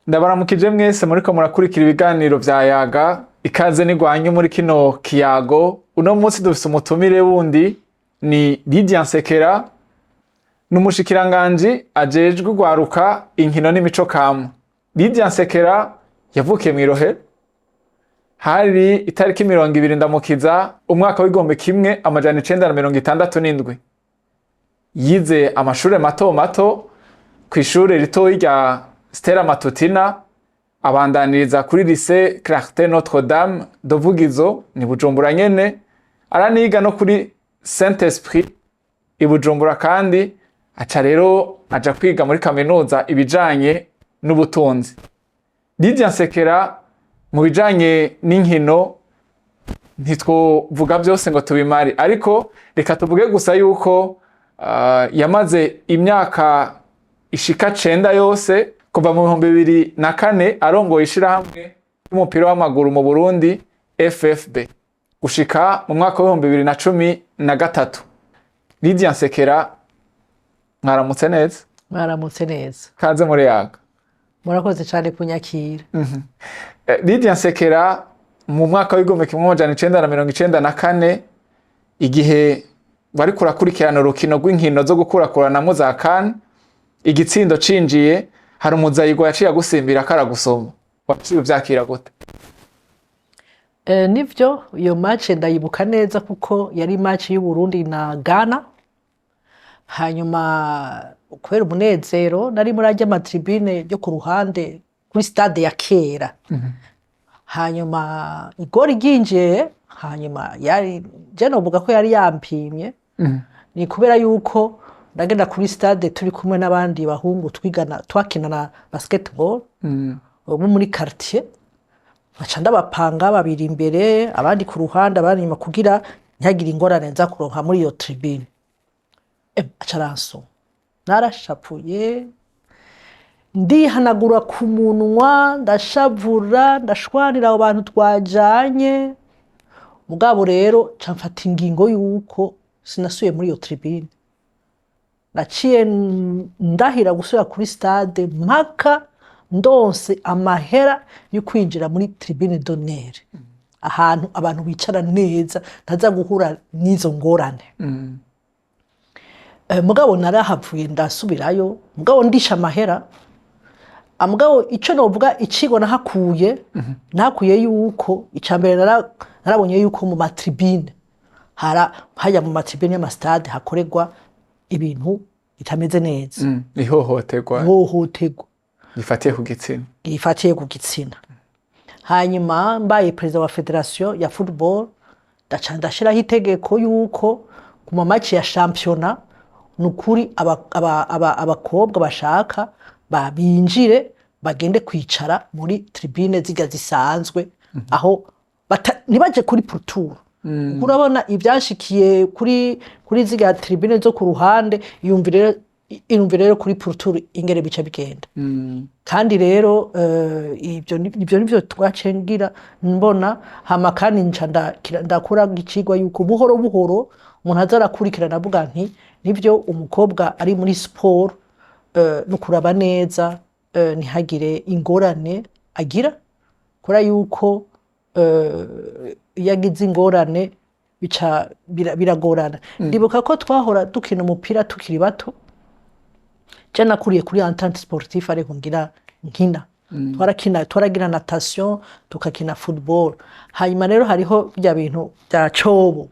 Ndabaramukije mwese muriko murakurikira ibiganiro vya yaga ikaze nigwanyu muri kino kiyago. Uno munsi dufise umutumire wundi ni Lydia Nsekera, n'umushikiranganji ajejwe urwaruka, inkino n'imico kama. Lydia Nsekera yavukiye mw'Irohero hari itariki 20 Ndamukiza umwaka w'igihumbi kimwe amajana 1967. Yize amashure mato mato kw'ishure ritoyi rya Stella Matutina, abandaniriza kuri lycée Clarté Notre Dame de Vugizo ni Bujumbura nyene, araniga no kuri Saint Esprit i Bujumbura, kandi aca rero aja kwiga muri kaminuza ibijanye n'ubutunzi. Lydia Nsekera mu bijanye n'inkino ntitwovuga byose ngo tubimare, ariko reka tuvuge gusa yuko yamaze imyaka ishika 9 yose kuva mu 2004 arongoye ishirahamwe y'umupira w'amaguru mu Burundi FFB gushika mu mwaka wa 2013. Lydia Nsekera, mwaramutse neza. Mwaramutse neza. Kaze muri yaga. Murakoze cyane kunyakira. Lydia Nsekera mu mwaka w'igihumbi kimwe amajana 1994 igihe bari kurakurikirana urukino rw'inkino zo gukurakuranamo za CAN, igitsindo cinjiye hari umuzayigo yaciye gusimbira karagusoma. Waciye vyakira gute? Nivyo iyo match ndayibuka neza kuko yari match y'u Burundi na Ghana. Hanyuma kubera umunezero nari muri ajya matribune yo ku ruhande kuri stade ya kera. Hanyuma igori ginje, hanyuma yari je novuga ko yari yampimye. Ni kubera yuko ndagenda kuri stade turi kumwe n'abandi bahungu twakina na basketball bo muri quartier, baca ndabapanga babiri imbere abandi ku ruhande abandi nyuma kugira ntihagira ingorane nza kuronka muri iyo tribune. Acaranso narashapuye ndihanagura ku munwa, ndashavura, ndashwanira abo bantu twajanye. Mugabo rero camfata ingingo yuko sinasuye muri iyo tribune. Naciye ndahira gusubira kuri stade mpaka ndonse amahera yo kwinjira muri tribune d'honneur, ahantu abantu bicara neza ntaza guhura n'izo ngorane. Mugabo narahavuye ndasubirayo, mugabo ndisha amahera. Mugabo ico novuga icigo nahakuye, nahakuye yuko icambere narabonye yuko mu matribune hajya mu matribune y'amastade hakorerwa ibintu bitameze neza. Ihohoterwa ifatiye ku gitsina. Hanyuma mbaye president wa federation ya football ndaca ndashiraho itegeko yuko ku match ya championnat nukuri abakobwa bashaka babinjire bagende kwicara muri tribune ziga zisanzwe, aho nibaje kuri pourtour. Urabona ivyashikiye kuri ziga tribune zo ku ruhande, iyumvire rero kuri pourtour ingere bica bigenda. Kandi rero ibyo nivyo twacengira mbona hama, kandi ndakura gicigwa yuko buhoro buhoro umuntu azarakurikirana avuga nti nivyo umukobwa ari muri sport no kuraba neza ntihagire ingorane agira, kora yuko yagize ingorane bica biragorana. Ndibuka ko twahora dukina umupira tukiri bato, je nakuriye kuri entente sportive ariko nkina twaragira natation tukakina football. Hanyuma rero hariho bya bintu bya cobo,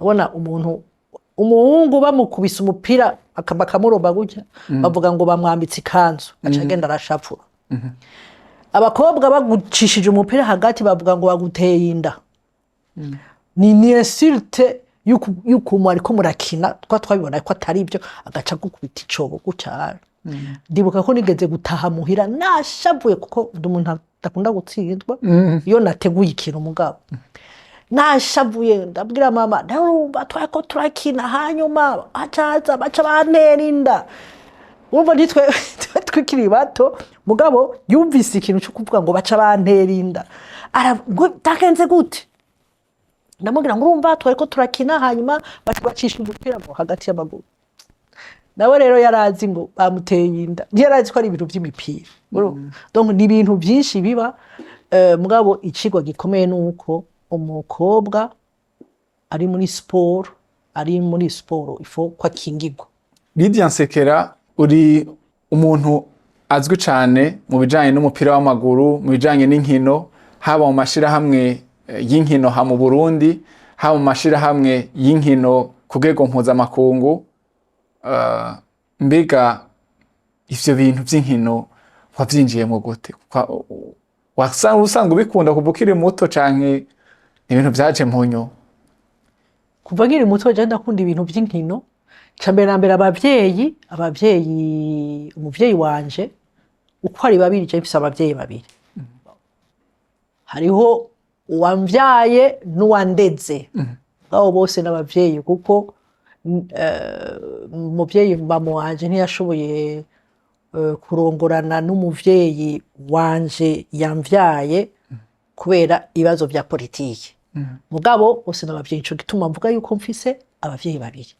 ubona umuhungu bamukubise umupira akamuroba gutya, bavuga ngo bamwambitse ikanzu aca agenda arashapfura. Abakobwa bagucishije umupira hagati bavuga ngo baguteye inda. Ni insulte yuko ariko murakina twabibona ko atari ibyo, agaca gukubita icobo gutya. Ndibuka ko nigeze gutaha muhira nashavuye kuko umuntu ndakunda gutsindwa iyo nateguye ikintu. Mugabo nashavuye ndabwira mama ndumva twako turakina, hanyuma baca bantera inda. Urumva nitwe twikiri bato, mugabo yumvise ikintu cyo kuvuga ngo baca bantera inda, ngo takenze gute. Ndamubwira ngo urumva twariko turakina, hanyuma bacisha umupira hagati y'amaguru. nawe rero yarazi ngo bamuteye inda ntiyarazi ko ari ibintu by'imipira donc ni ibintu byinshi biba mugabo icigwa gikomeye nuko umukobwa ari muri sport ifo kwa kingirwa. Lydia Nsekera uri umuntu azwi cyane mu bijanye n'umupira w'amaguru, mu bijanye n'inkino, haba mu mashirahamwe y'inkino ha mu Burundi, haba mu mashirahamwe y'inkino ku rwego mpuzamakungu. Mbega ivyo bintu vy'inkino wavyinjiyemo gute? Usanga ubikunda kuva ukiri muto canke ibintu vyaje mu nyuma? Kuva nkiri muto je ndakunda ibintu vy'inkino. Cambere na mbere umuvyeyi wanje uko ari babiri je mfise abavyeyi babiri. Hariho uwamvyaye n'uwandeze. Abo bose n'abavyeyi kuko umuvyeyi mama wanje ntiyashoboye kurongorana n'umuvyeyi wanje yamvyaye kubera ibibazo vya politiki. Mugabo bose n'abavyeyi, ico gituma mvuga yuko mfise abavyeyi babiri.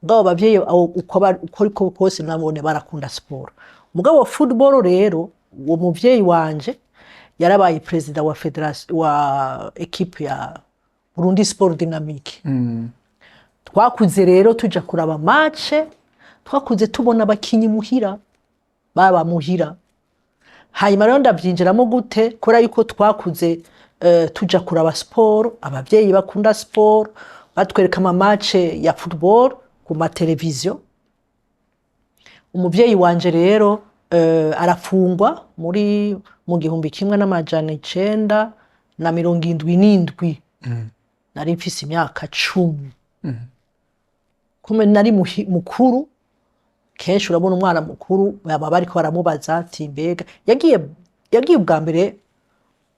Mugabo abavyeyi uko ariko kose nabone barakunda sport. Mugabo football rero uwo muvyeyi wanje yarabaye president wa federation wa equipe ya Burundi Sport Dynamique. Twakuze rero tuja kuraba match, twakuze tubona abakinyi muhira, baba muhira. Hanyuma rero ndavyinjiramo gute kora yuko twakuze tuja kuraba sport, abavyeyi bakunda sport, batwereka ama match ya football ku ma televiziyo. Umuvyeyi wanje rero arafungwa mu 1977. Nari mfise imyaka 10. Kume nari mukuru, kenshi urabona umwana mukuru baba bariko baramubaza ati mbega yagiye ubwa mbere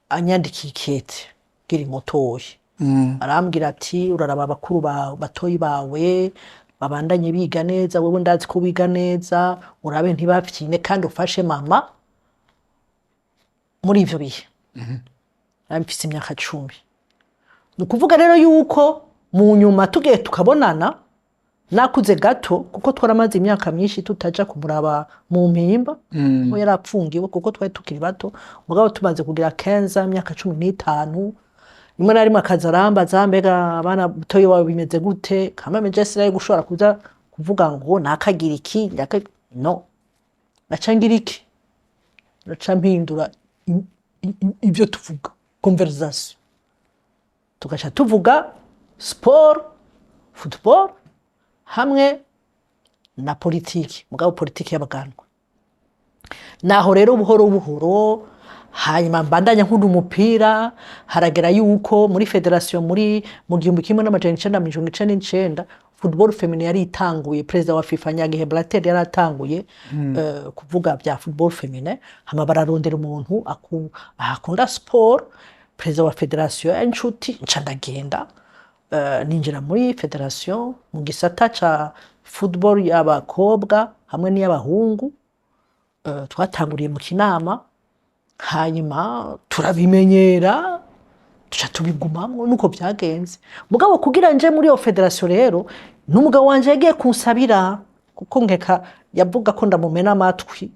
anyandikiye ikete ngiri mutoyi. Arambwira ati uraraba abakuru batoyi bawe babandanye biga neza, wewe ndazi ko biga neza, urabe ntibafyine kandi ufashe mama muri ivyo bihe. Nari mfise imyaka 10. Nukuvuga rero yuko mu nyuma tugiye tukabonana nakuze gato kuko twaramaze imyaka myinshi tutaja kumuraba mu mpimba ko yarapfungiwe kuko twari tukiri bato. Mugabo tumaze kugira 15 myaka 15 rimwe na rimwe akazarambaza mbega abana butoyi wawe bimeze gute, kamame je siraye gushobora kuza kuvuga ngo nakagira iki no nacangira iki, naca mpindura ivyo tuvuga conversation, tugaca tuvuga sport, football hamwe na politiki. Mugabo politiki y'abaganwa naho rero buhoro hanyuma mbandanya nkunda umupira. Haragera yuko muri federation mu 1999 football feminin yari itanguye, president wa FIFA Nyagihe Blatter yari atanguye kuvuga bya football feminin. Hama bararondera umuntu akunda sport, president wa federation y'inshuti nca ndagenda ninjira muri federation mu gisata ca football y'abakobwa hamwe n'iy'abahungu. Twatanguriye mu kinama, hanyuma turabimenyera tuca tubigumamwo nuko byagenze. Mugabo kugira nje muri iyo federation rero n'umugabo wanje yagiye kunsabira kuko nkeka yavuga ko ndamumena amatwi.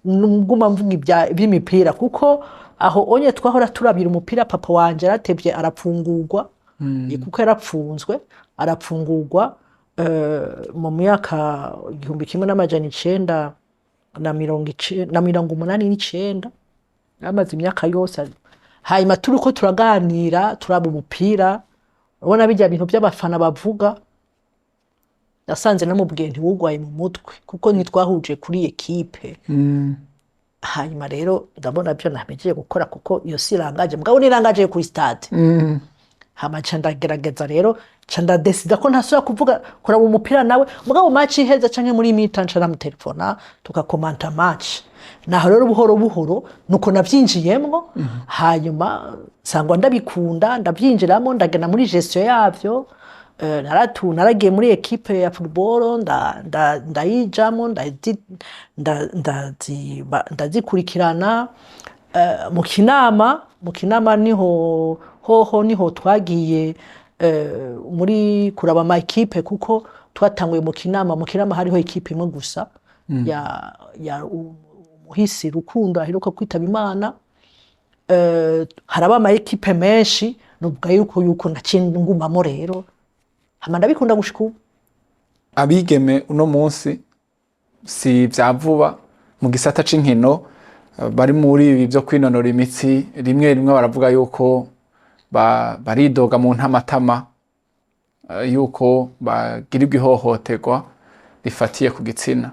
Nguma mvuga iby'imipira kuko aho onye twahora turabira umupira papa wanje aratevye arapfungurwa. Kuko yarapfunzwe arapfungurwa mu myaka 1989 amaze imyaka yose. Hanyuma turiko turaganira turaba umupira, ubona bijya bintu by'abafana bavuga, nasanze namubwiye ntiwugwaye mu mutwe kuko ntitwahuje kuri equipe. Hanyuma rero ndabona byo namejeje gukora kuko iyo sirangaje mugabo nirangaje kuri stade. Hama candagerageza rero candadesida ko ntasubira kuvuga kora mu mupira nawe mugabo match iheza canke muri mitanca na telefona tukakomanta match. Naho rero buhoro nuko navyinjiyemwo. Hanyuma sangwa ndabikunda ndavyinjiramo ndagena muri gestion yavyo. Naragiye muri equipe ya football ndayijamo ndazikurikirana. Mu kinama niho twagiye muri kuraba ama equipe kuko twatanguye mu kinama hariho ekipe imwe gusa ya umuhisi Rukundo aheruka kwitaba Imana. Haraba ama ekipe menshi nuvuga yuko naciye ngumamo rero hama ndabikunda gushika ubu. Abigeme uno munsi si vyavuba mu gisata c'inkino bari muri ibi byo kwinonora imitsi, rimwe baravuga yuko baridoga mu ntamatama yuko bagirirwa ihohoterwa rifatiye ku gitsina,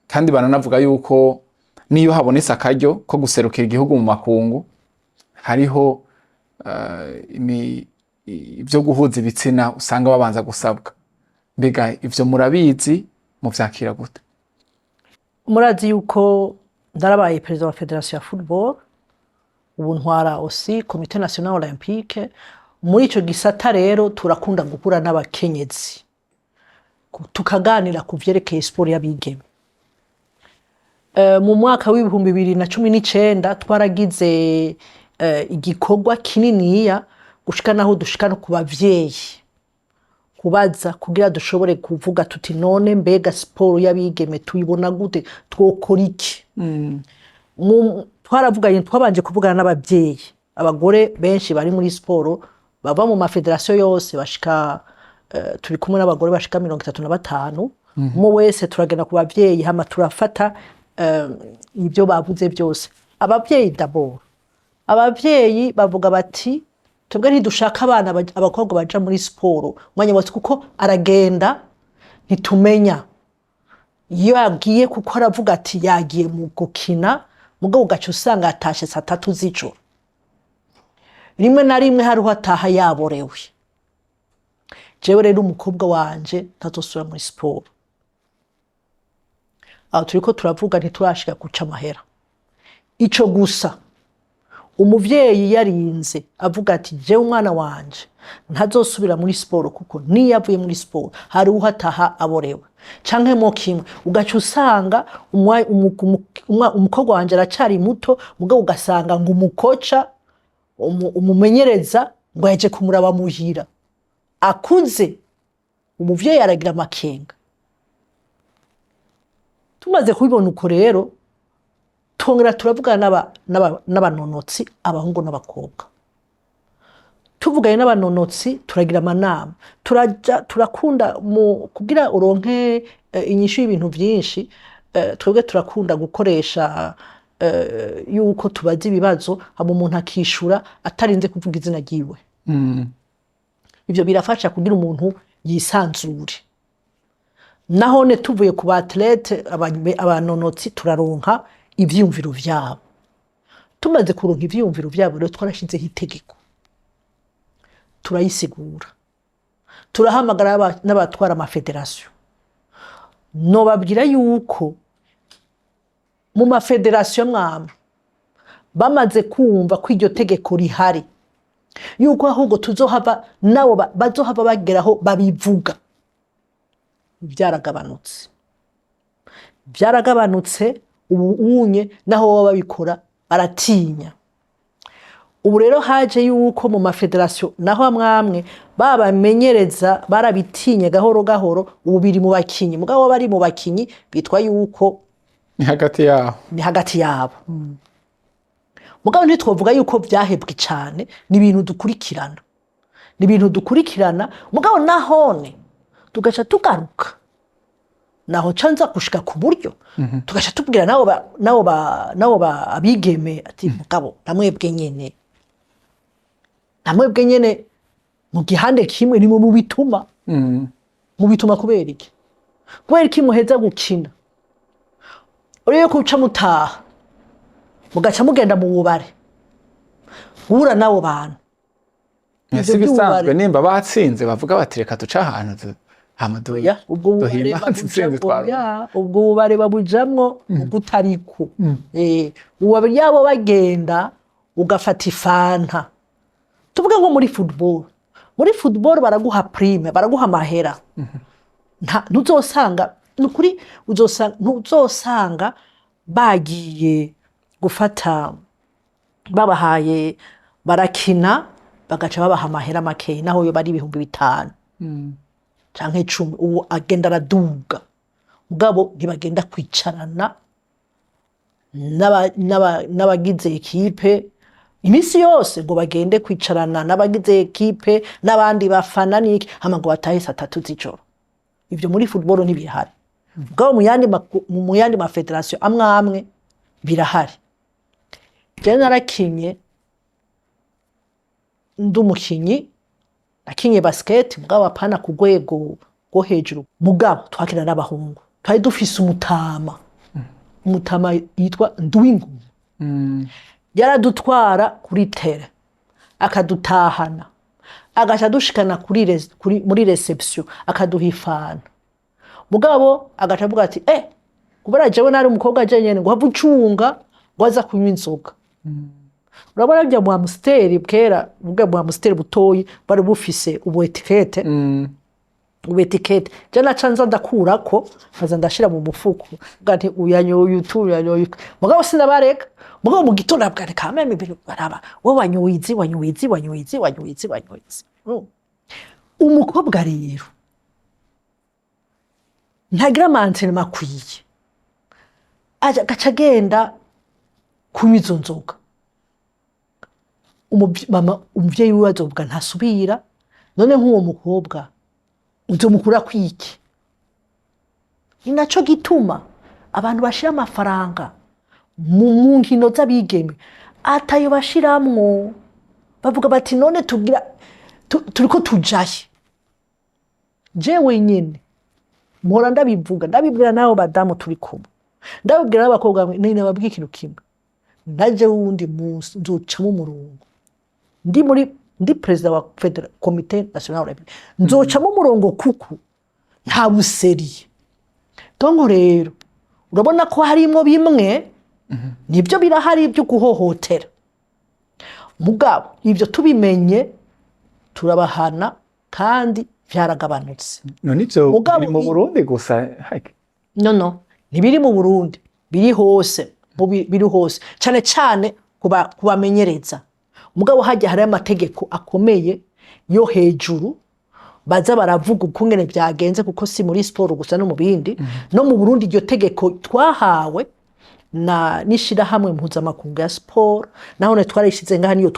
kandi baranavuga yuko niyo habonetse akaryo ko guserukira igihugu mu makungu hariho ibyo guhuza ibitsina usanga babanza gusabwa. Mbega ivyo murabizi muvyakira gute? Murazi yuko ndarabaye perezida wa Federation ya Football, ubu ntwara aussi Comité National Olympique. Muri ico gisata rero turakunda gukura n'abakenyezi tukaganira ku vyerekeye sport y'abigeme. Mu mwaka w'ibihumbi 2019 twaragize igikorwa kininiya gushika naho dushika no ku bavyeyi kubaza kugira dushobore kuvuga tuti none mbega sport y'abigeme tuyibona gute, twokora iki? Twaravuganye, twabanje kuvugana n'abavyeyi, abagore benshi bari muri sport bava mu mafederation yose bashika turi kumwe n'abagore bashika 35, umwe wese turagenda ku bavyeyi hama turafata ibyo bavuze byose. Abavyeyi d'abord, abavyeyi bavuga bati twebwe ntidushaka abana abakobwa baja muri sport mwanya wose kuko aragenda ntitumenya iyo yagiye, kuko aravuga ati yagiye mu gukina mugabo ugaca usanga atashe saa 3 z'ijoro, rimwe na rimwe hariho ataha yaborewe. Jewe rero umukobwa wanje ntazosubira muri sport. Aho turiko turavuga ntiturashika guca amahera. Ico gusa umuvyeyi yarinze avuga ati je umwana wanje ntazosubira muri sport kuko niyo avuye muri sport hari uhataha aborewe canke mo kimwe, ugaca usanga umukobwa wanje aracari muto mugabo ugasanga ngo umukoca umumenyereza ngo yaje kumuraba muhira akuze, umuvyeyi aragira amakenga. Tumaze kubibona uko rero tongera turavugana n'abanonotsi abahungu n'abakobwa. Tuvuganye n'abanonotsi turagira amanama, turakunda kugira uronke inyishu y'ibintu vyinshi. Twebwe turakunda gukoresha yuko tubaza ibibazo hama umuntu akishura atarinze kuvuga izina ryiwe. Ivyo birafasha kugira umuntu yisanzure. Nahone tuvuye ku batlete abanonotsi turaronka ivyumviro vyabo. Tumaze kuronka ivyumviro vyabo rero twarashizeho itegeko, turayisigura, turahamagara n'abatwara amafederation. Nobabwira yuko mu mafederation mwamwe bamaze kumva ko iryo tegeko rihari, yuko ahubwo tuzohava nabo bazohava bageraho babivuga. Byaragabanutse ubu unye naho baba babikora baratinya. Ubu rero haje yuko mu mafederation naho amwamwe babamenyereza barabitinye gahoro gahoro, ubu biri mu bakinyi mugabo bari mu bakinyi bitwa yuko ni hagati yabo. Mugabo ntitwovuga yuko vyahebwe cyane, ni ibintu dukurikirana, mugabo nahone tugaca tugaruka naho canza gushika ku buryo tugaca tubwira nabo abigeme ati mugabo namwebwe nyene mu gihande kimwe ni mu bituma kubera iki muheza gukina uriyo kuca mutaha mugaca mugenda mu bubare guhura nabo bantu. Ese bisanzwe nimba batsinze bavuga bati reka duca ahantu hamadoya ubwo bubare babujamwo ugutariko ubu yabo bagenda ugafata ifanta. Tuvuge nko muri football baraguha prime, baraguha mahera. Ntuzosanga nukuri ntuzosanga bagiye gufata babahaye barakina bagaca babaha amahera makeya naho yo bari 5,000. canke 10 uwo agenda araduga mugabo ntibagenda kwicarana n'abagize ekipe imisi yose ngo bagende kwicarana n'abagize ekipe n'abandi bafana niki hama ngo batahe saa 3 z'ijoro. Ivyo muri football ntibihari mugabo mu yandi ma federation amwe birahari. Je narakinye ndumukinyi nakinye basket mugabo apana ku rwego rwo hejuru mugabo twakina n'abahungu twari dufise umutama yitwa Ndwingu yaradutwara kuri tere akadutahana agaca dushikana muri reception akaduhifana mugabo agaca avuga ati kubera jewe nari umukobwa jenyene ngo havucunga ngo aza kunywa inzoga. Urabona bya mu Amsteri bwera ubwo mu Amsteri butoyi bari bufise ubu etikete je nacanza ndakurako kaza ndashira mu mufuko ngati uyanyoye utuyanyoye mugabo sinabareka mugabo mu gitondo abware kameme ibintu baraba wo wanyoyizi umukobwa rero ntagira mantene makwiye aja gacagenda kunywa izo nzoga umuvyeyi wiwe azovuga ntasubira none nk'uwo mukobwa uzomukura kwiki. Inaco gituma abantu bashira amafaranga mu nkino z'abigeme atayo bashiramwo bavuga bati none turiko tujaye. Jewe nyene mpora ndabibwira naho badamu turi kumwe ndabibwira n'abakobwa nene babwira ikintu kimwe naje wundi munsi nzocamo umurongo ndi president wa Federal Comité National Olympique nzocamo umurongo kuko nta buseri. Tongo rero urabona ko harimo bimwe nibyo birahari byo guhohotera mugabo ibyo tubimenye turabahana kandi vyaragabanutse. None ivyo biri mu Burundi gusa no ntibiri mu Burundi biri hose biri hose cyane kubamenyereza mugabo hajya hari amategeko akomeye yo hejuru baza baravuga ukungene byagenze kuko si muri sport gusa no mu bindi no mu Burundi iryo tegeko twahawe nishira hamwe mpuzamakungu ya sport naho twarishize ngaha niyo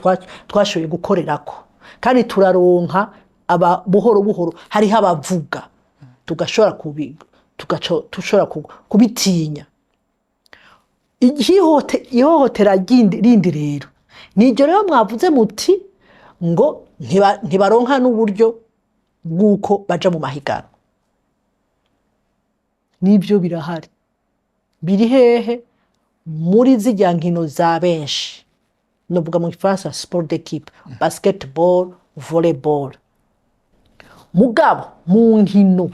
twashoboye gukorerako kandi turaronka aba buhoro hariho abavuga tugashobora tushobora kubitinya. Ihohotera rindi rero niryo rero mwavuze muti ngo ntibaronka n'uburyo bw'uko baja mu mahiganwa. Nibyo birahari biri hehe muri zijya nkino za benshi novuga mu Faransa sport d'équipe basketball volleyball mugabo mu nkino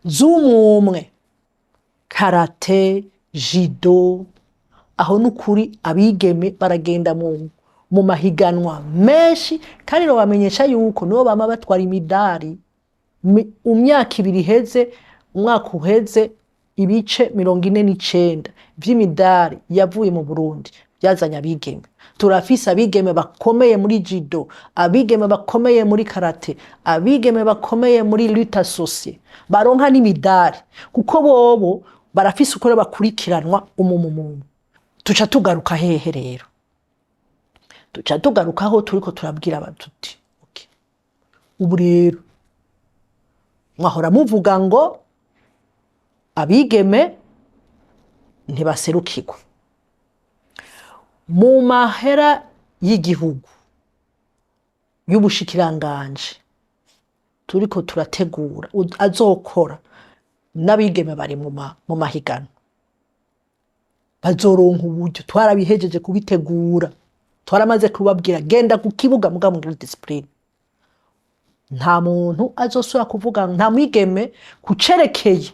z'umwe karate judo aho nukuri abigeme baragenda mu mahiganwa menshi kandi no bamenyesha yuko nibo bama batwara imidari umyaka 2 heze umwaka uheze ibice 49 vy'imidari yavuye mu Burundi byazanya abigeme. Turafise abigeme bakomeye muri judo, abigeme bakomeye muri karate, abigeme bakomeye muri lutte associée baronka n'imidari kuko bobo barafise uko bakurikiranwa umumumu. Tuca tugaruka hehe rero tuca tugarukaho turiko turabwira abatuti okay. Ubu rero mwahora muvuga ngo abigeme ntibaserukirwa mu mahera y'igihugu y'umushikiranganji turiko turategura azokora n'abigeme bari mu mahiganwa bazoronka uburyo twarabihejeje kubitegura twaramaze kubabwira genda ku kibuga muga mu discipline nta muntu azosubira kuvuga nta mwigeme kucerekeye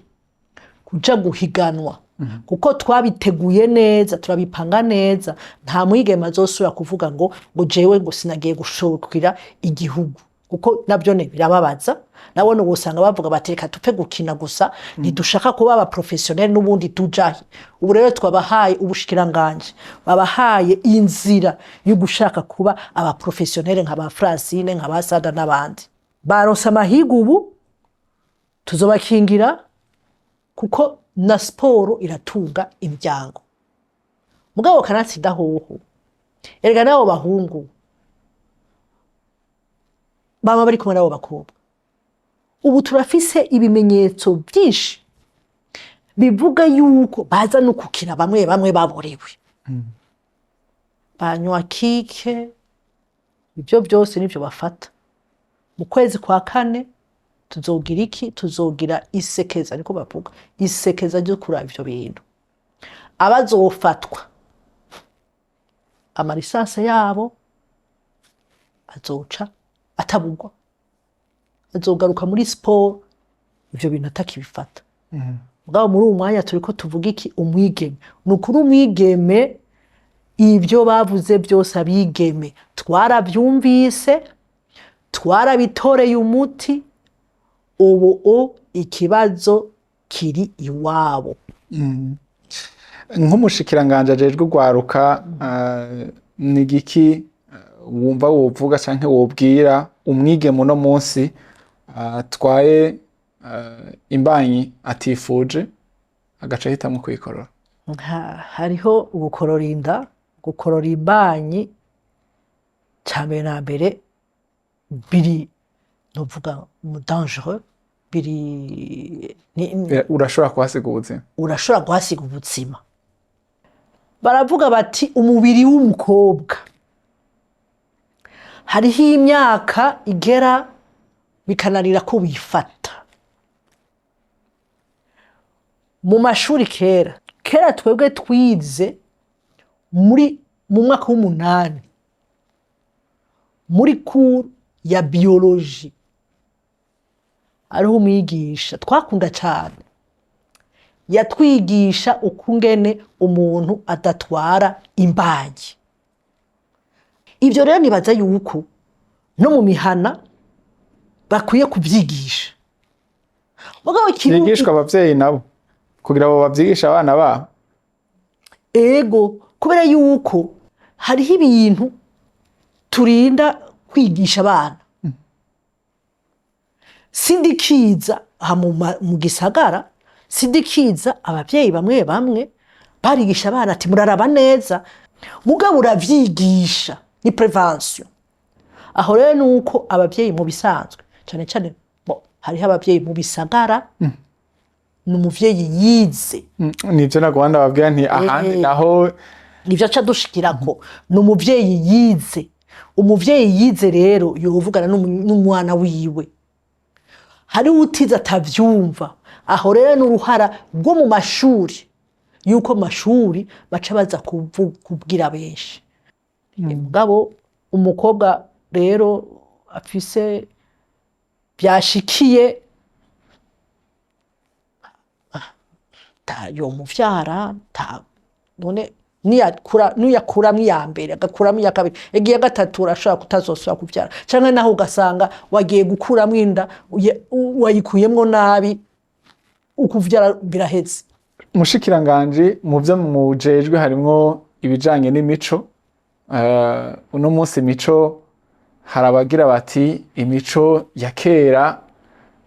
kuja guhiganwa kuko twabiteguye neza turabipanga neza nta mwigeme azosubira kuvuga ngo jewe ngo sinagiye gushokira igihugu kuko nabyo ne birababaza nabone ubusanga bavuga batereka tupe gukina gusa ntidushaka kuba aba professionnel n'ubundi tujahi. Ubu rero twabahaye ubushikiranganje babahaye inzira yo gushaka kuba aba professionnel nka ba Francine nka ba Sada n'abandi baronsa amahigo ubu tuzobakingira kuko na siporo iratunga imiryango. Mugabo kanatsinda hoho erega nabo bahungu bama bari kumwe nabo bakobwa, ubu turafise ibimenyetso byinshi bivuga yuko baza no kukira bamwe bamwe baborewe, banywa kike, ibyo byose nivyo bafata. Mu kwezi kwa kane tuzogira iki? Tuzogira isekeza, niko bavuga, isekeza ryo kuraba ivyo bintu. Abazofatwa amarisanse yabo azoca atabugwa, azogaruka muri siporo ivyo bintu atakibifata. Mugabo muri uwo mwanya turiko tuvuga iki? Umwigeme. Nukuri umwigeme ibyo bavuze byose abigeme twarabyumvise, twarabitoreye umuti, ubu ikibazo kiri iwabo. Nk'umushikiranganji ajejwe urwaruka, ni giki wumva wovuga canke wobwira umwigeme uno munsi atwaye imbanyi atifuje agaca ahitamwo kuyikorora? Hariho ugukorora inda, gukorora imbanyi cyambere na mbere biri novuga mu dangereux, biri urashobora kuhasiga ubuzima, urashobora guhasiga ubuzima. Baravuga bati umubiri w'umukobwa hariho imyaka igera bikananira ko wifata. Mu mashuri kera twebwe twize mu mwaka w'8 muri cours ya biologie, ariho umwigisha twakunda cyane yatwigisha ukungene umuntu adatwara imbanyi. Ibyo rero nibaza yuko no mu mihana bakwiye kubyigisha. Bigishwa abavyeyi nabo kugira ngo babyigisha abana babo. Ego, kubera yuko hariho ibintu turinda kwigisha abana. Sindikiza mu gisagara, sindikiza abavyeyi bamwe bamwe barigisha abana ati muraraba neza, mugabo uravyigisha, ni prevention. Aho rero nuko abavyeyi mu bisanzwe cyane cyane hariho abavyeyi mu bisagara, n'umuvyeyi yize. Nivyo nagwanda babwira nti ahandi naho nivyo aca dushikirako, n'umuvyeyi yize. Umuvyeyi yize rero yovugana n'umwana wiwe. Hari utiza atavyumva, aho rero n'uruhara rwo mu mashuri, yuko mashuri baca baza kubwira benshi. Mugabo umukobwa rero afise byashikiye yo muvyara none nuyakuramwo iya mbere agakuramwo iya kabiri, igihe gatatu urashobora kutazosubira kuvyara, canke naho ugasanga wagiye gukuramwo inda wayikuyemwo nabi, ukuvyara biraheze. Umushikiranganji mu vyo mujejwe harimwo ibijanye n'imico. Uno munsi imico harabagira bati imico ya kera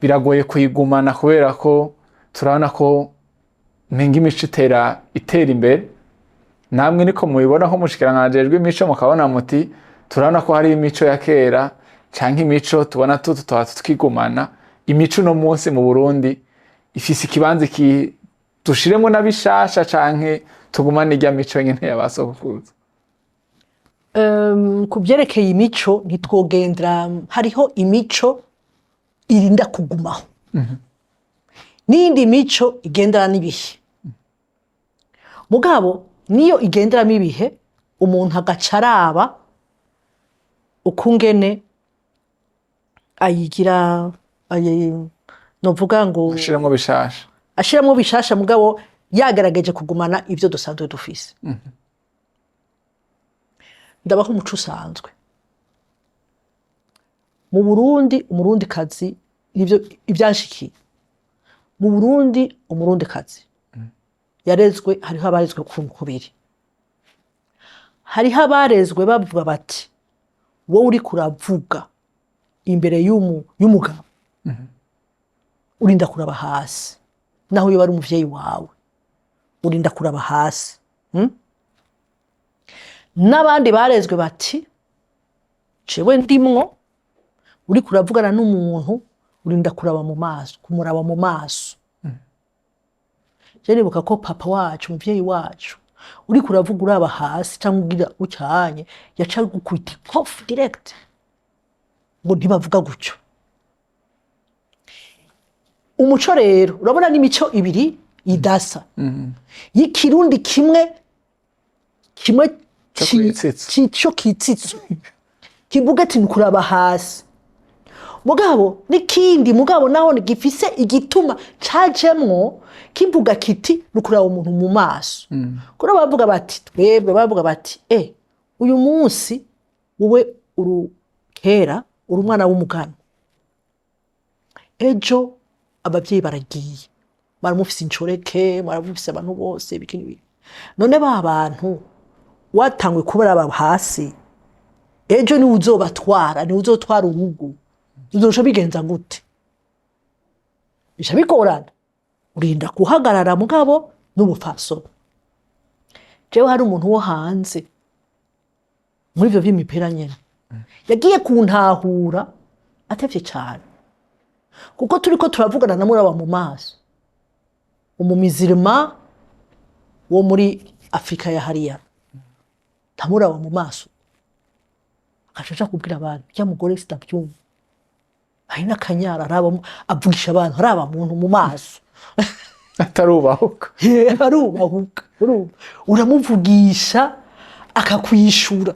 biragoye kuyigumana kubera ko turabona ko menga imico itera imbere. Namwe niko mubibona nko mushikiranganji ajejwe imico, mukabona muti turabona ko hari imico ya kera canke imico tubona tukigumana. Imico no munsi mu Burundi ifise ikibanza dushiremwo n'abishasha canke tugumane irya mico nyene yabasokuruza? Kubyerekeye imico ntitwogendera, hariho imico irinda kugumaho, n'indi mico igendera n'ibihe. Mugabo niyo igenderamo ibihe, umuntu agaca araba ukungene ayigira, novuga ngo ashiramwo bishasha, mugabo yagerageje kugumana ivyo dusanzwe dufise. Ndabaho umuco usanzwe mu Burundi. Umurundikazi nivyo ivyanshikiye mu Burundi. Umurundikazi yarezwe, hariho abarezwe kubiri. Hariho abarezwe bavuga bati wowe uri kuravuga imbere y'umugabo urinda kuraba hasi naho iyo bari umuvyeyi wawe urinda kuraba hasi n'abandi barezwe bati jewe ndimwo uri kuravugana n'umuntu urinda kuraba mu maso kumuraba mu maso je nibuka ko papa wacu umuvyeyi wacu uri kuravuga uraba hasi cyangwa ugira ucyanye yaca gukubita ikofi direct ngo ntibavuga gutyo. Umuco rero urabona n'imico ibiri idasa y'ikirundi kimwe cyo kitsitso kivuga ati kuraba hasi mugabo n'ikindi mugabo naho gifise igituma cajemwo kivuga kiti nukuraba umuntu mu maso kuri bavuga bati twebwe bavuga bati uyu munsi wowe urukera uri umwana w'umugani ejo abavyeyi baragiye baramufise incoreke baramufise abantu bose bikini none ba bantu watangwe kubaraba hasi ejo ni uzobatwara ni uzotwara urugo uzoca bigenza gute bisha bigorana urinda kuhagarara mugabo n'ubupfaso. Jewe hari umuntu wo hanze muri ivyo vy'imipira nyene yagiye kuntahura atevye cyane kuko turiko turavugana na muraba mu maso umumizirima wo muri Afrika ya hariya tamuraba mu maso akacaca kubwira abantu ya mugore sitavyumva ari nakanyara araba avugisha abantu araba muntu mu maso atarubahuka arubahuka uramuvugisha akakwishura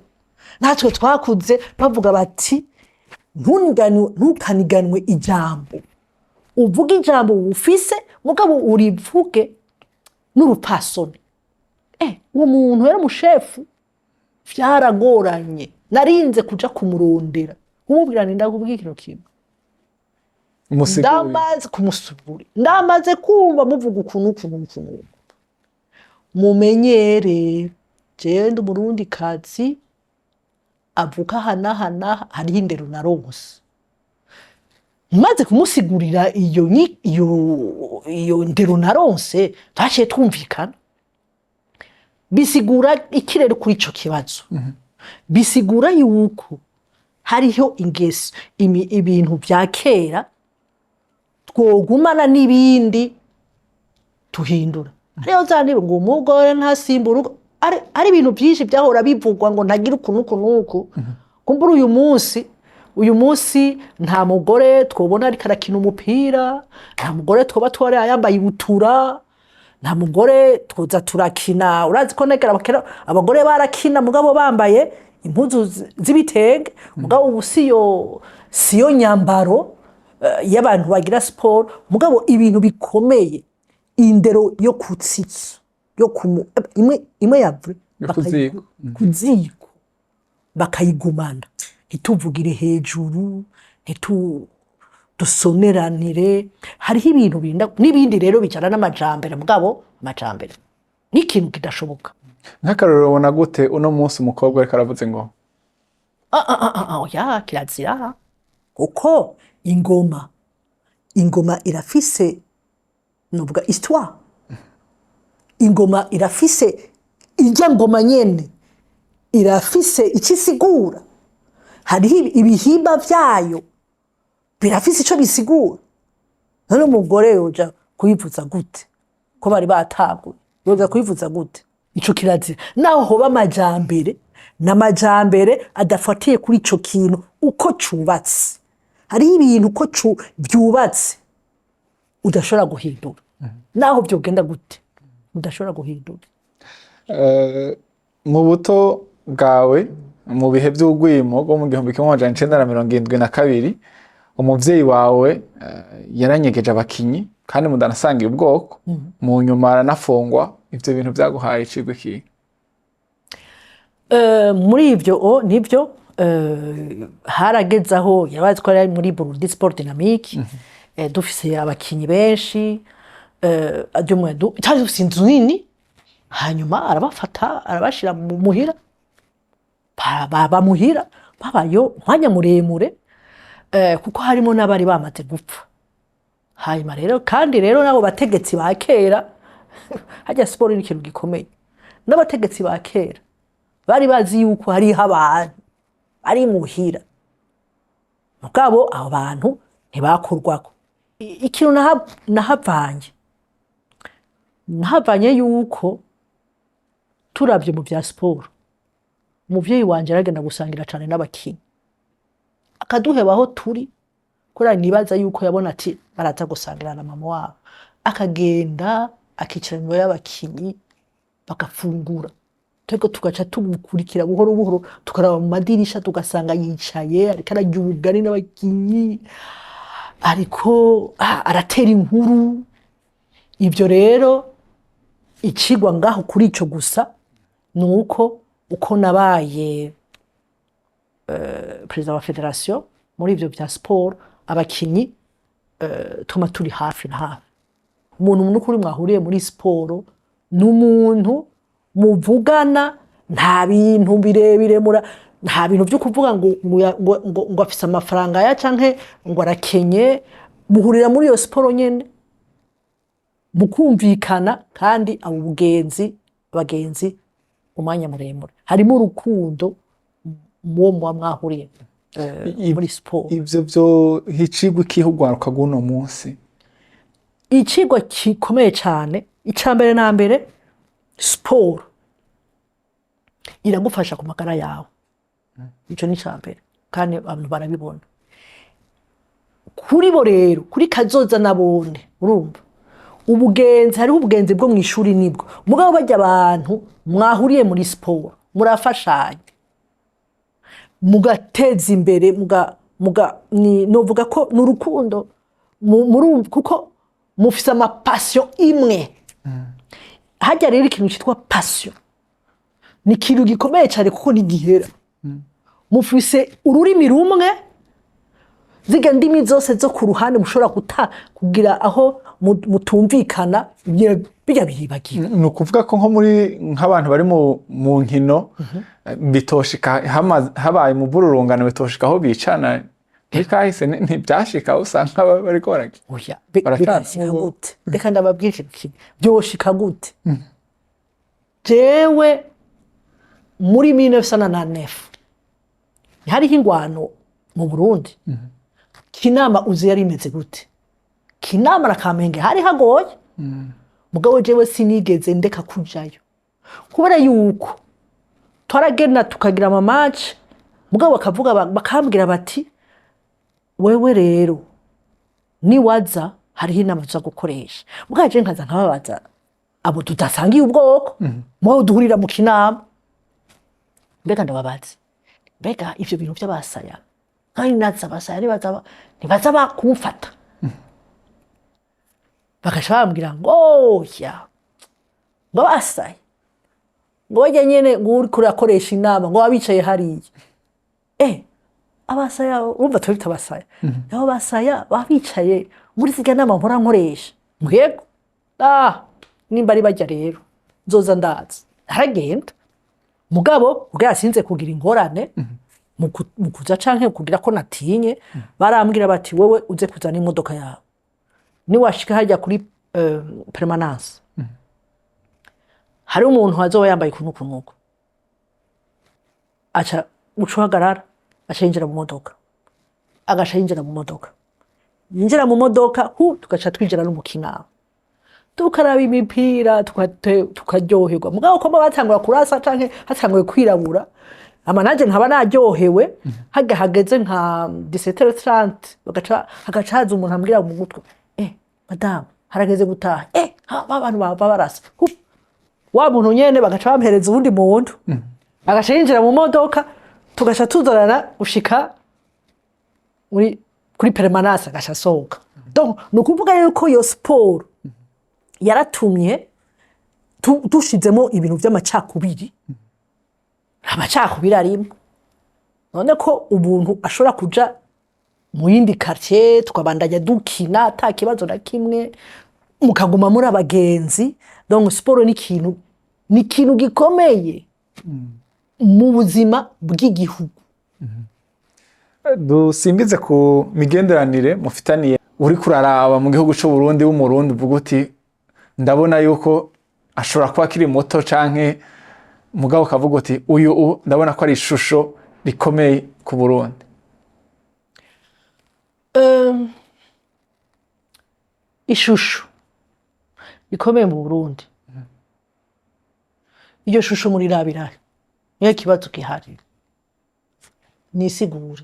natwe twakuze bavuga bati ntukaniganwe ijambo uvuga ijambo ufise mugabo urivuge n'urupasoni uwo muntu yari umushefu vyaragoranye narinze kuja kumurondera umubwira ndakubwira ikintu kimwe ndamaze kumusubura ndamaze kumva muvuga ukuntu mumenyere genda umurundi kazi avuka hana hariho indero naronse maze kumusigurira iyo ndero naronse twaciye twumvikana bisigura ikirere kuri ico kibazo bisigura yuko hariho ingeso ibintu vya kera twogumana n'ibindi tuhindura ariyo zanira ngo umugore ntasimbura ari ibintu byinshi byahora bivugwa ngo ntagira ukuntu kumbura uyu munsi nta mugore twobona ariko arakina umupira nta mugore twoba twari yambaye ibutura nta mugore twoza turakina urazi ko negera abagore barakina mugabo bambaye impuzu z'ibitenge mugabo ubu siyo nyambaro y'abantu bagira siporo mugabo ibintu bikomeye indero yo kutsitso yo imwe yavure kuziko bakayigumana ntituvugire hejuru dusoneranire hariho ibintu n'ibindi rero bijana n'amajambere mugabo amajambere n'ikintu kidashoboka. Nk'akarorero ubona gute uno munsi umukobwa ariko aravuze ngo oya kirazira kuko ingoma irafise nuvuga histoire ingoma irafise ijya ngoma nyene irafise ikisigura hariho ibihimba vyayo birafise ico bisigura none umugore yoja kuyivuza gute ko bari bataguye yoja kuyivuza gute ico kirazira naho hoba amajambere n'amajambere adafatiye kuri ico kintu uko cubatse hariho ibintu uko byubatse udashobora guhindura naho byogenda gute udashobora guhindura. Mu buto bwawe mu bihe by'ugwimo bwo mu 1972 umuvyeyi wawe yaranyegeje abakinyi kandi mudanasangiye ubwoko mu nyuma aranafungwa ivyo bintu byaguhaye icigwe ki? Muri ivyo nivyo haragezaho yabazi ko ari muri Burundi Sport Dynamique dufise abakinyi benshi dufise inzu nini hanyuma arabafata arabashira mu muhira bamuhira babayo mwanya muremure kuko harimo n'abari bamaze gupfa hanyuma rero kandi rero nabo bategetsi ba kera hajya siporo ni ikintu gikomeye, n'abategetsi ba kera bari bazi yuko hariho abantu bari muhira mugabo abo bantu ntibakurwako. Ikintu nahavanye yuko turavye mu vya siporo, umuvyeyi wanje aragenda gusangira cane n'abakinyi akaduheba aho turi, kubera nibaza yuko yabona ati baraza gusangira na mama wabo, akagenda akicara inyuma y'abakinyi bagafungura, twebwe tugaca tumukurikira buhoro buhoro, tukaraba mu madirisha tugasanga yicaye ariko ararya ubugari n'abakinyi, ariko aratera inkuru. Ivyo rero icigwa ngaho kuri ico gusa nuko uko nabaye perezida wa federation muri ivyo vya sport, abakinyi tuma turi hafi na hafi. Umuntu n'ukuri mwahuriye muri sport n'umuntu muvugana, nta bintu birebire nta bintu vyo kuvuga ngo afise amafaranga ya canke ngo arakenye, muhurira muri iyo sport nyene mukumvikana, kandi abo bagenzi umwanya muremure, harimo urukundo muwo muba mwahuriye muri sport. Ivyo vyo hicigwa ikihugwaruka guno munsi, icigwa gikomeye cane. Icambere na mbere, sport iragufasha ku magara yawe, ico ni icambere kandi abantu barabibona. Kuri bo rero, kuri kazoza nabone, urumva ubugenzi, hariho ubugenzi bwo mw'ishuri nibwo mugabo bajya abantu mwahuriye muri sport murafashanya mugateza imbere, novuga ko n'urukundo kuko mufise amapassion imwe. Hajya rero ikintu cyitwa passion ni ikintu gikomeye cyane kuko ntigihera. Mufise ururimi rumwe, ziga ndimi zose zo ku ruhande mushobora kugira aho mutumvikana, bijya biribagira. Ni ukuvuga ko nko muri nk'abantu bari mu nkino bitoshika habaye mu bururungano, bitoshika aho bicana bikahise ntibyashika, usanga bariko baragira. Oya, birashika gute? Reka ndababwira ikintu byoshika gute. Jewe muri 1909 hariho ingwano mu Burundi. Kinama uzi yari imeze gute? Kinama na Kamenge hari hagoye. Mugabo jewe sinigeze ndeka kujayo, kubera yuko twaragenda tukagira ama match, mugabo bakambwira bati wewe rero niwaza hariho inama tuza gukoresha. Mugabo je nkaza nkababaza abo tudasangiye ubwoko, mwo duhurira mu kinama, mbega ndababaza, mbega ivyo bintu by'abasaya kandi naza abasaya nibaza bakumfata. Bakaca bambwira ngo oya, ngo basaya, ngo wajya nyene ngo uri kurakoresha inama, ngo wabicaye hariya. Abasaya urumva twita abasaya, abo basaya babicaye muri zirya nama mpora nkoresha. Mwego nimba ari bajya rero nzoza ndaza. Aragenda mugabo ubwo yasinze kugira ingorane mu kuza canke kugira ko natinye, barambwira bati wewe uze kuzana imodoka yawe, niwashika hajya kuri permanence hari umuntu azoba yambaye kunukunuko, aca ucuhagarara, aca yinjira mu modoka, agaca yinjira mu modoka, yinjira mu modoka tugaca twinjira no mu kinama, tukaraba imipira tukaryoherwa. Mugabo ko batangura kurasa canke hatanguye kwirabura, amanaje nkaba naryohewe, hageze nka 17h30 hagaca haza umuntu ambwira mu gutwe, madame harageze gutaha. Abantu baba barasa, wa muntu nyene bagaca bampereza ubundi muntu, agaca yinjira mu modoka, tugaca tuzorana gushika kuri permanence, agaca asohoka. Donc nukuvuga yuko iyo sport yaratumye dushizemo ibintu by'amacakubiri. Amacakubiri arimo, none ko ubuntu ashobora kuja mu yindi quartier tukabandanya dukina ata kibazo na kimwe, mukaguma muri abagenzi. Donc sport ni ikintu gikomeye mu buzima bw'igihugu. Dusimbize ku migenderanire mufitaniye uri kuraraba mu gihugu c'Uburundi w'umurundi uvuga uti ndabona yuko ashobora kuba akiri muto canke mugabo kavuga uti uyu ndabona ko ari ishusho rikomeye ku Burundi? Ishusho rikomeye mu Burundi, iyo shusho muri rabirahe niyo kibazo gihari, nisigure.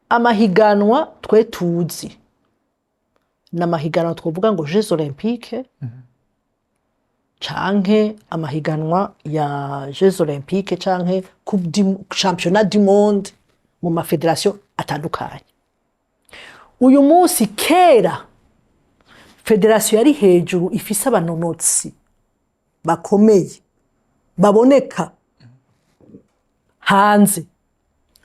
Amahiganwa twe tuzi n'amahiganwa twovuga ngo Jeux Olympiques canke amahiganwa ya Jeux Olympiques canke Championnat du Monde mu mafederation atandukanye. Uyu munsi kera federation yari hejuru ifise abanonotsi bakomeye baboneka hanze,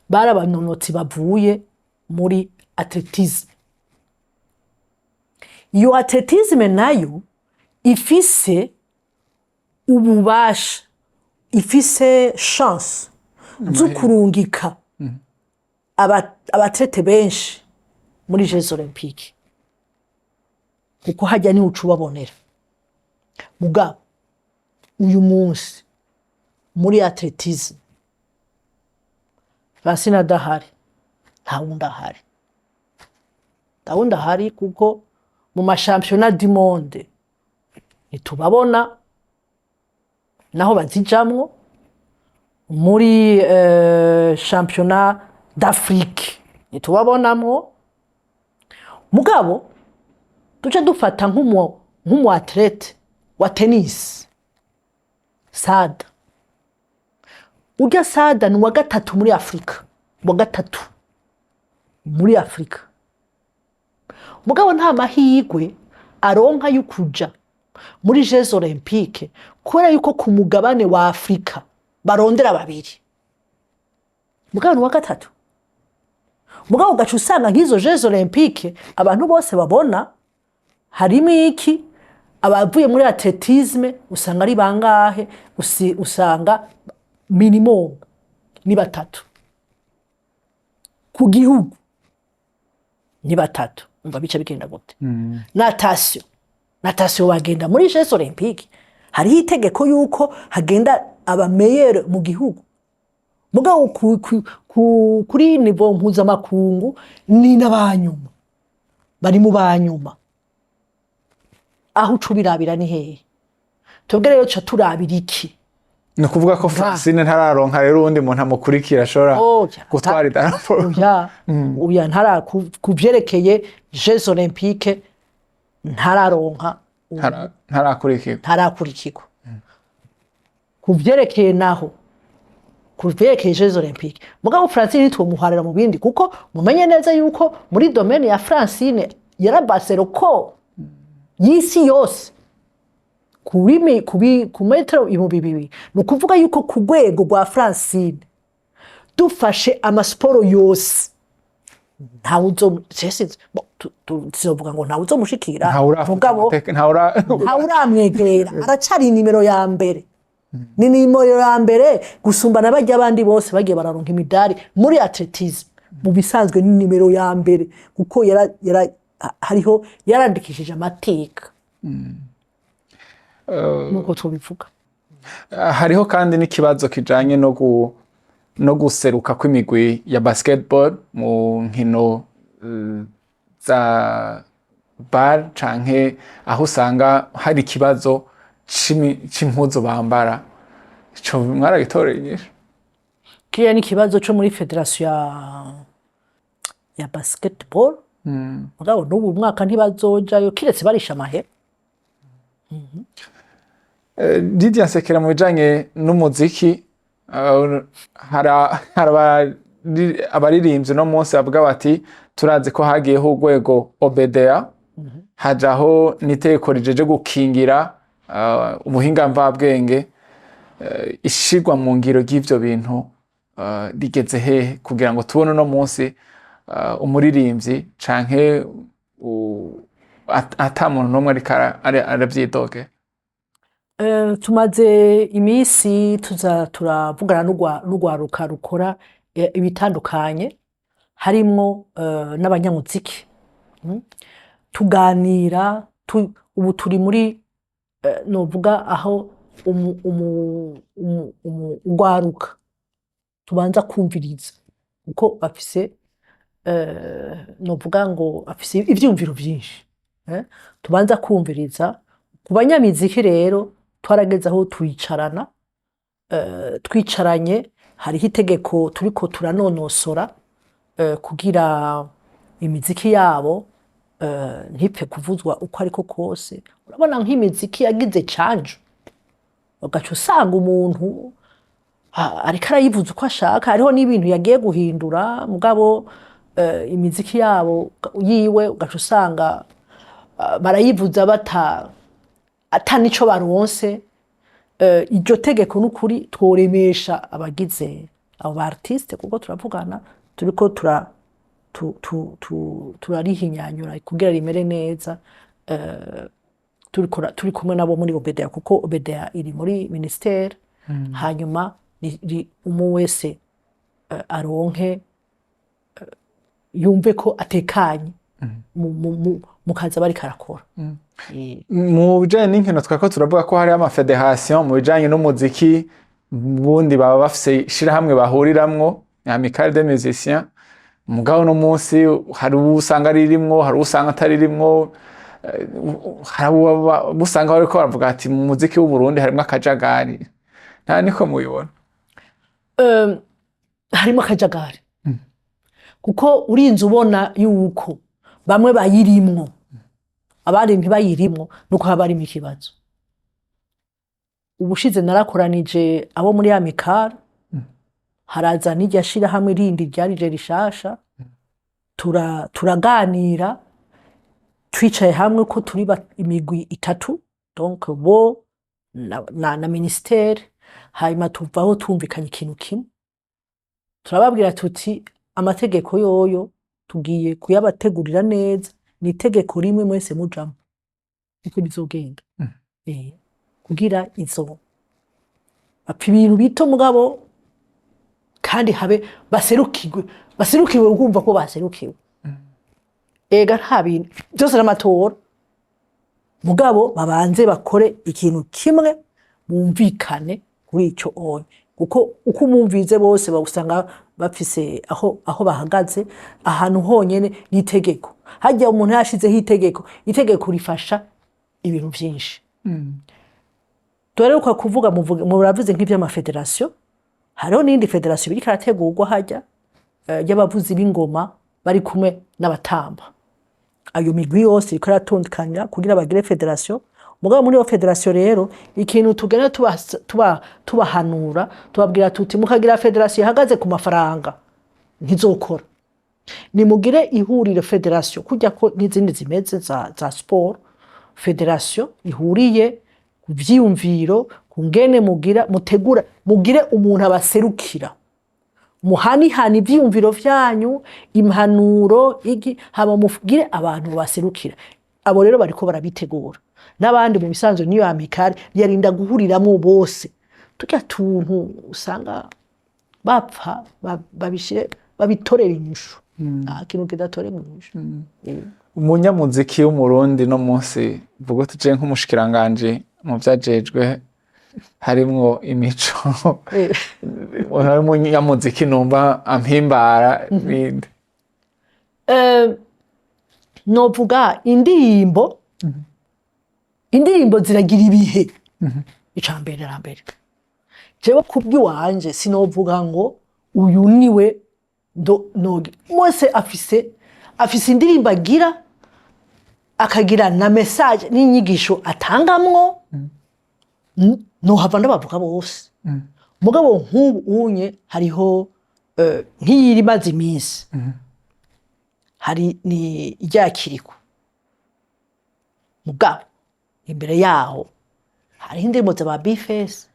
bari abanonotsi bavuye muri atletisme. Iyo atletisme nayo ifise ububasha, ifise chance zo kurungika abatlete benshi muri Jeux Olympiques, kuko hajya ni ucu babonera. Mugabo uyu munsi muri atletisme Francine dahari, nta wundi ahari kuko mu mashampiyona du monde ntitubabona naho bazijamwo, muri championnat d'Afrique ntitubabonamwo. Mugabo duce dufata nk'umu athlete wa tennis Sada, urya Sada ni wa gatatu muri Afrika, muri Afrika. Mugabo nta mahigwe aronka y'ukuja muri Jeux Olympiques kubera yuko ku mugabane wa Afrika barondera babiri, mugabo ni wa gatatu. Mugabo gacu usanga nk'izo Jeux Olympiques abantu bose babona harimo iki, abavuye muri atletisme usanga ari bangahe? Usanga minimum ni batatu ku gihugu, ni batatu. Umva bica bigenda gute? Natation bagenda muri Jeux Olympiques, hariho itegeko yuko hagenda abameyere mu gihugu. Mugabo kuri niveau mpuzamakungu ni n'abanyuma, bari mu banyuma. Aho ucubirabira ni hehe? Twebwe rero ca turabira iki? Ni ukuvuga ko Francine ntararonka rero uwundi muntu amukurikira ashobora gutwara idarapo? Oya, ntara kuvyerekeye Jeux Olympiques ntararonka, ntarakurikirwa. Kuvyerekeye naho, kuvyerekeye Jeux Olympiques, mugabo Francine ntitwomuharira mu bindi, kuko mumenye neza yuko muri domaine ya Francine yarabase record y'isi yose ku metero 2000. Ni ukuvuga yuko ku rwego rwa Francine dufashe amasporo yose tuzovuga ngo ntawe uzomushikira, mugabo ntawuramwegera, aracari nimero ya mbere. Ni nimero ya mbere gusumbana bajya abandi bose bagiye bararonka imidari muri atletisme. Mu bisanzwe ni nimero ya mbere kuko hariho yarandikishije amateka. Nuko tubivuga. Hariho kandi n'ikibazo kijanye no guseruka kw'imigwi ya basketball mu nkino za bar canke aho usanga hari ikibazo c'impuzu bambara. Ico mwaragitoreye? Kiriya ni ikibazo co muri federation ya basketball. Mugabo n'ubu mwaka ntibazojayo kiretse barisha amahera. Lydia Nsekera, mu bijanye n'umuziki hari abaririmbyi no munsi bavuga bati turazi ko hagiyeho urwego OBDA, hajaho n'iteko rijeje gukingira ubuhinga mvabwenge. Ishigwa mu ngiro ry'ivyo bintu rigeze hehe kugira ngo tubone no munsi umuririmbyi canke ata muntu n'umwe ariko aravyidoge? Tumaze imisi turavugana n'urwaruka rukora ibitandukanye, harimo n'abanyamuziki tuganira ubu turi muri novuga aho urwaruka tubanza kumviriza kuko bafise novuga ngo bafise ivyumviro vyinshi tubanza kumviriza ku banyamiziki rero twarageze aho twicarana twicaranye hariho itegeko turiko turanonosora kugira imiziki yabo ntipfe kuvuzwa uko ariko kose urabona nk'imiziki yagize canje ugaca usanga umuntu ariko arayivuza uko ashaka hariho n'ibintu yagiye guhindura mugabo imiziki yabo yiwe ugaca usanga barayivuza ata nico baronse iryo tegeko n'ukuri tworemesha abagize abo ba artiste kuko turavugana turiko turarihinyanyura kugira rimere neza turi kumwe nabo muri obedea kuko obedea iri muri ministeri hanyuma umwe wese aronke yumve ko atekanye mu kazi bari karakora mu bijanye n'inkino twako turavuga ko hari amafederation mu bijanye n'umuziki bundi baba bafise ishirahamwe bahuriramwo amicale des musiciens mugabo no munsi hari usanga ririmwo hari usanga ataririmwo hari usanga bariko baravuga ati mu muziki w'Uburundi harimo akajagari nta niko mubibona harimo akajagari kuko urinze ubona yuko bamwe bayirimwo abandi ntibayirimwo nuko haba harimo ikibazo ubushize narakoranije abo muri amicale haraza n'irya shirahamwe rindi ryarije rishasha turaganira twicaye hamwe ko turi imigwi itatu donc bo na ministeri hanyuma tuvaho tumvikanye ikintu kimwe turababwira tuti amategeko yoyo tugiye kuyabategurira neza ni itegeko rimwe mwese mujamo niko bizogenda kugira izo bapfa ibintu bito mugabo kandi habe baserukiwe ukumva ko baserukiwe ega nta bintu byose n'amatora mugabo babanze bakore ikintu kimwe bumvikane kuri icyo onye kuko uko umumvize bose bagusanga bafise aho bahagaze ahantu honyene n'itegeko hajya umuntu yashizeho itegeko rifasha ibintu byinshi tureruka kuvuga muravuze nk'ivy'amafederation hariho n'indi federation biriko arategurwa hajya y'abavuzi b'ingoma bari kumwe n'abatamba ayo migwi yose iriko aratondekanya kugira bagire federation mugabo muri iyo federation rero ikintu tugenda tubahanura tubabwira tuti mukagira federation ihagaze ku mafaranga ntizokora nimugire ihurire federation kujya ko n'izindi zimeze za sport federation ihuriye ku vyiyumviro kungene mutegura mugire umuntu abaserukira muhanihana ivyiyumviro vyanyu impanuro haba mugire abantu baserukira abo rero bariko barabitegura n'abandi mu bisanzwe niyo amicale yarinda guhuriramwo bose turya tuntu usanga bapfa babitorera inyishu kintu kidatorera inyishu umunyamuziki w'Umurundi no munsi vuga tuje nk'umushikiranganji mu vyajejwe harimwo imico umunyamuziki numva ampimbara bindi novuga indirimbo ziragira ibihe icambere rambere jewe kubwiwanje sinovuga ngo uyu niwe mwese afise indirimbo agira akagira na message n'inyigisho atangamwo nohava ndabavuga bose mugabo nk'ubu unye hariho nk'iyiri maze iminsi hari ni iryakiriko mugabo imbere yaho hari indirimbo za bafise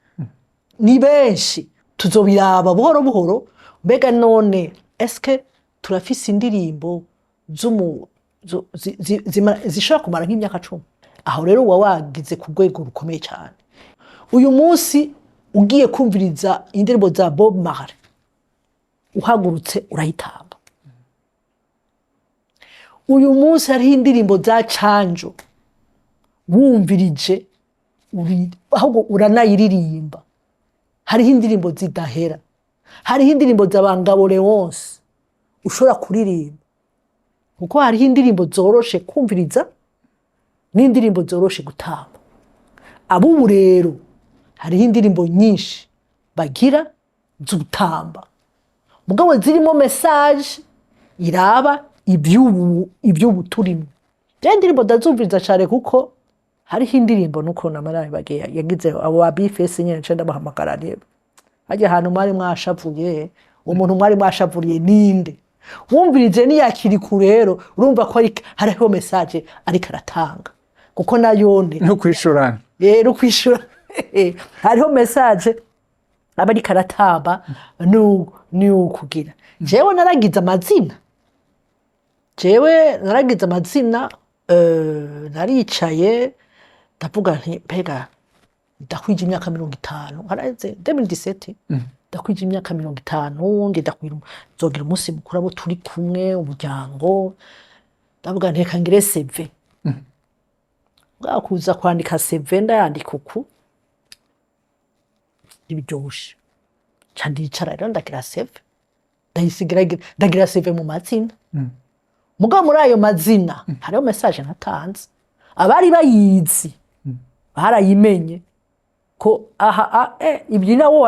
ni benshi tuzobiraba buhoro buhoro mbega none eske turafise indirimbo zishobora kumara nk'imyaka 10 aho rero uba wagize ku rwego rukomeye cyane uyu munsi ugiye kumviriza indirimbo za Bob Marley uhagurutse urahitamba uyu munsi hariho indirimbo za canjo wumvirije ahubwo uranayiririmba. Hariho indirimbo zidahera, hariho indirimbo z'abangabo Leonce ushobora kuririmba, kuko hariho indirimbo zoroshe kumviriza n'indirimbo zoroshe gutamba. Abubu rero hariho indirimbo nyinshi bagira z'ugutamba, mugabo zirimo message iraba iby'ubu turimo. Indirimbo ndazumviriza cyane kuko hariho indirimbo nuko namaraye bagiye yagize abo bafise nyene cenda bahamagara rero hajya ahantu mwari mwashavuye, umuntu mwari mwashavuriye ninde, wumvirije niyakiri ku rero urumva ko hariho message ariko aratanga, kuko nayone no kwishurana rero kwishura hariho message aba ariko aratamba ni ukugira. Jewe naragize amazina naricaye ndavuga nti pega ndakwije imyaka 50 haraze 2017 ndakwije imyaka 50 ndakwira zogira umunsi mukuru abo turi kumwe umuryango, ndavuga nti reka ngire CV. Bwakuza kwandika CV ndayandika uku ibiryoshe candicara rero ndagira CV ndagira CV mu mazina. Mugabo muri ayo mazina hariho message natanze, abari bayizi barayimenye ko ibyo nawo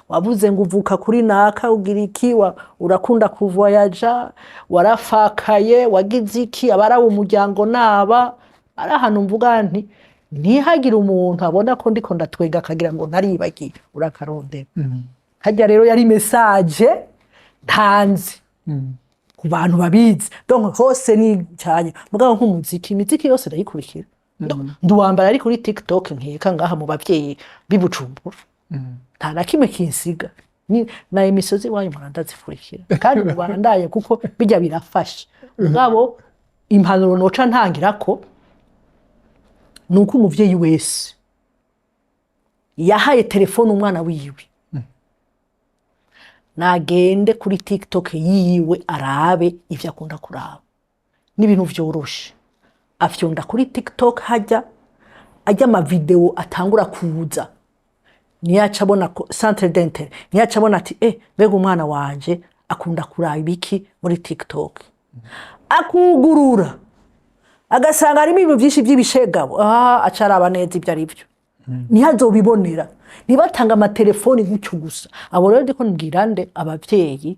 wavuze ngo uvuka kuri naka ugira iki, urakunda kuvoyaja, warafakaye, wagize iki, abari umuryango naba ari ahantu mvuga nti ntihagire umuntu abona ko ndiko ndatwega akagira ngo ntaribagiye urakarondera. Hajya rero yari message ntanze ku bantu babizi, donc hose ni cyane. Mugabo imiziki yose ndayikurikira, nduwambara ari kuri TikTok nkeka ngaha mu bavyeyi bibucumbura, nta na kimwe kinsiga na imisozi wayo murandazifurikira kandi mubandaye kuko bijya birafasha. Mugabo impanuro noca ntangira ko nuko umuvyeyi wese yahaye telefone umwana wiwe nagende kuri TikTok yiwe arabe ivyo akunda kuraba, n'ibintu vyoroshe afyonda kuri TikTok ajya ama video atangura kuza, niyaca abona centre d'intérêt, niyaca abona ati bega umwana wanje akunda kuraba ibiki muri TikTok, akugurura agasanga harimo ibintu byinshi by'ibishegabo, acaraba neza ibyo ari byo, ntihazobibonera. Nibatanga amatelefoni gutyo gusa. Abo rero ndiko ngira nde abavyeyi,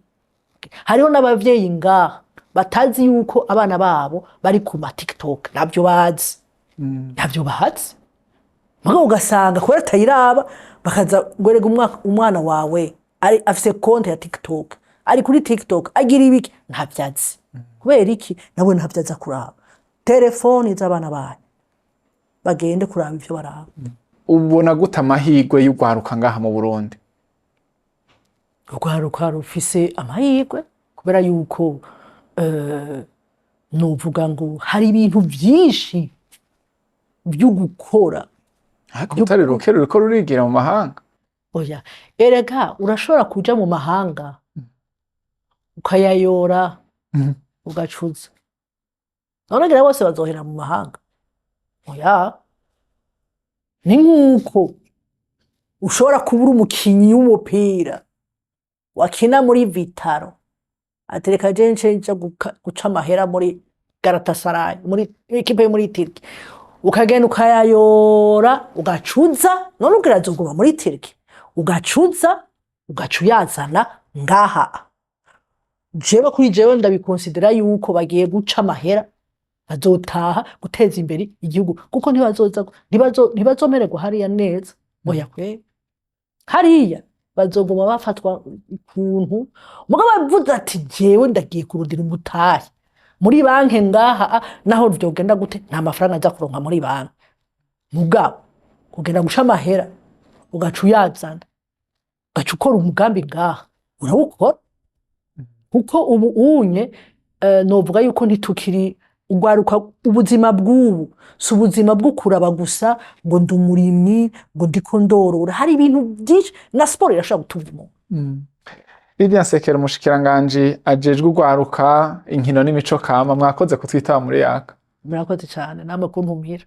hariho n'abavyeyi ngaha batazi yuko abana babo bari ku ma TikTok, nabyo bazi. Mugabo ugasanga kubera atayiraba bakaza gwerega umwana wawe ari afise konti ya TikTok, ari kuri TikTok agira ibiki ntabyazi. Kubera iki? Nawe ntabyaza kuraba telefoni z'abana bawe, bagende kuraba ivyo baraba. Ubona guta amahirwe y'urwaruka ngaha mu Burundi? Urwaruka rufise amahirwe kubera yuko nuvuga ngo hari ibintu byinshi byo gukora. Utari rukero ruko rurigira mu mahanga. Oya, erega urashobora kuja mu mahanga ukayayora ugacuza, none bose bazohera mu mahanga. Oya, ni nkuko ushobora kubura umukinyi w'umupira wakina muri Vitaro atereka jenche guca amahera muri Galatasaray, muri ekipe yo muri Turki, ukagenda ukayayora ugacuza, none ugerazoguma muri Turki ugacuza ugacuyazana ngaha. Jewe kuri jewe ndabikonsidera yuko bagiye guca amahera bazotaha guteza imbere igihugu, kuko ntibazomererwa hariya neza. Oya kwe hariya bazoguma bafatwa ukuntu. Mugabo bavuze ati jewe ndagiye kurudira umutahe muri banke ngaha, naho vyogenda gute nta mafaranga aza kuronka muri banke. Mugabo kugenda guca amahera ugacuyazana ugacukora umugambi ngaha urawukora, kuko ubu unye novuga yuko ntitukiri urwaruka. Ubuzima bw'ubu si ubuzima bwo kuraba gusa ngo ndi umurimyi ngo ndiko ndorora, hari ibintu byinshi na sport irashobora gutuma. Lydia Nsekera, umushikiranganji ajejwe urwaruka, inkino n'imico kama, mwakoze kutwitaba muri yaka. Murakoze cyane namwe kuntumira.